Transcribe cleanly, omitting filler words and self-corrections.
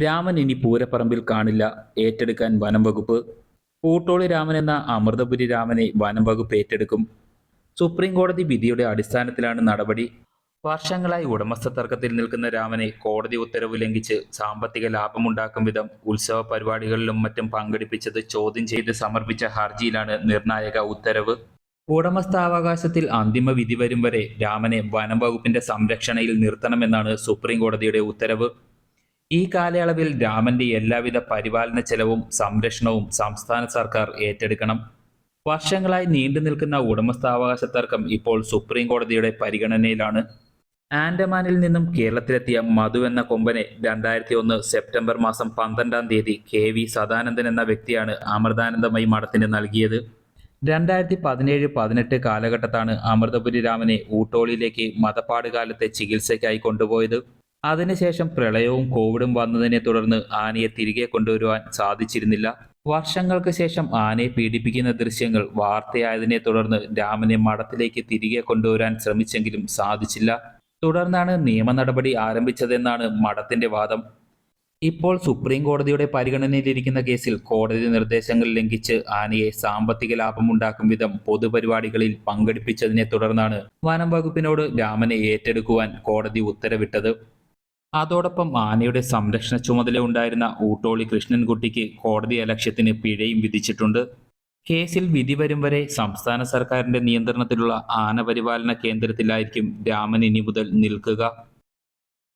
രാമൻ ഇനി പൂരപ്പറമ്പിൽ കാണില്ല, ഏറ്റെടുക്കാൻ വനം വകുപ്പ്. പൂട്ടോളി രാമൻ എന്ന അമൃതപുരി രാമനെ വനം വകുപ്പ് ഏറ്റെടുക്കും. സുപ്രീം കോടതി വിധിയുടെ അടിസ്ഥാനത്തിലാണ് നടപടി. വർഷങ്ങളായി ഉടമസ്ഥ തർക്കത്തിൽ നിൽക്കുന്ന രാമനെ കോടതി ഉത്തരവ് ലംഘിച്ച് സാമ്പത്തിക ലാഭമുണ്ടാക്കും വിധം ഉത്സവ പരിപാടികളിലും മറ്റും പങ്കെടുപ്പിച്ചത് ചോദ്യം ചെയ്ത് സമർപ്പിച്ച ഹർജിയിലാണ് നിർണായക ഉത്തരവ്. ഉടമസ്ഥാവകാശത്തിൽ അന്തിമ വിധി വരും വരെ രാമനെ വനം വകുപ്പിന്റെ സംരക്ഷണയിൽ നിർത്തണമെന്നാണ് സുപ്രീം കോടതിയുടെ ഉത്തരവ്. ഈ കാലയളവിൽ രാമന്റെ എല്ലാവിധ പരിപാലന ചെലവും സംരക്ഷണവും സംസ്ഥാന സർക്കാർ ഏറ്റെടുക്കണം. വർഷങ്ങളായി നീണ്ടു നിൽക്കുന്ന ഉടമസ്ഥാവകാശ തർക്കം ഇപ്പോൾ സുപ്രീം കോടതിയുടെ പരിഗണനയിലാണ്. ആൻഡമാനിൽ നിന്നും കേരളത്തിലെത്തിയ മധു എന്ന കൊമ്പനെ 2001 സെപ്റ്റംബർ മാസം 12-ാം തീയതി KV സദാനന്ദൻ എന്ന വ്യക്തിയാണ് അമൃതാനന്ദമയി മഠത്തിന് നൽകിയത്. 2017-18 കാലഘട്ടത്താണ് അമൃതപുരി രാമനെ ഊട്ടോളിയിലേക്ക് മതപ്പാടുകാലത്തെ ചികിത്സയ്ക്കായി കൊണ്ടുപോയത്. അതിനുശേഷം പ്രളയവും കോവിഡും വന്നതിനെ തുടർന്ന് ആനയെ തിരികെ കൊണ്ടുവരുവാൻ സാധിച്ചിരുന്നില്ല. വർഷങ്ങൾക്ക് ശേഷം ആനയെ പീഡിപ്പിക്കുന്ന ദൃശ്യങ്ങൾ വാർത്തയായതിനെ തുടർന്ന് രാമനെ മഠത്തിലേക്ക് തിരികെ കൊണ്ടുവരാൻ ശ്രമിച്ചെങ്കിലും സാധിച്ചില്ല. തുടർന്നാണ് നിയമ നടപടി ആരംഭിച്ചതെന്നാണ് മഠത്തിന്റെ വാദം. ഇപ്പോൾ സുപ്രീം കോടതിയുടെ പരിഗണനയിലിരിക്കുന്ന കേസിൽ കോടതി നിർദ്ദേശങ്ങൾ ലംഘിച്ച് ആനയെ സാമ്പത്തിക ലാഭമുണ്ടാക്കും വിധം പൊതുപരിപാടികളിൽ പങ്കെടുപ്പിച്ചതിനെ തുടർന്നാണ് വനം വകുപ്പിനോട് രാമനെ ഏറ്റെടുക്കുവാൻ കോടതി ഉത്തരവിട്ടത്. അതോടൊപ്പം ആനയുടെ സംരക്ഷണ ചുമതല ഉണ്ടായിരുന്ന ഊട്ടോളി കൃഷ്ണൻകുട്ടിക്ക് കോടതി അലക്ഷ്യത്തിന് പിഴയും വിധിച്ചിട്ടുണ്ട്. കേസിൽ വിധി വരും വരെ സംസ്ഥാന സർക്കാരിന്റെ നിയന്ത്രണത്തിലുള്ള ആന പരിപാലന കേന്ദ്രത്തിലായിരിക്കും രാമൻ ഇനി മുതൽ നിൽക്കുക.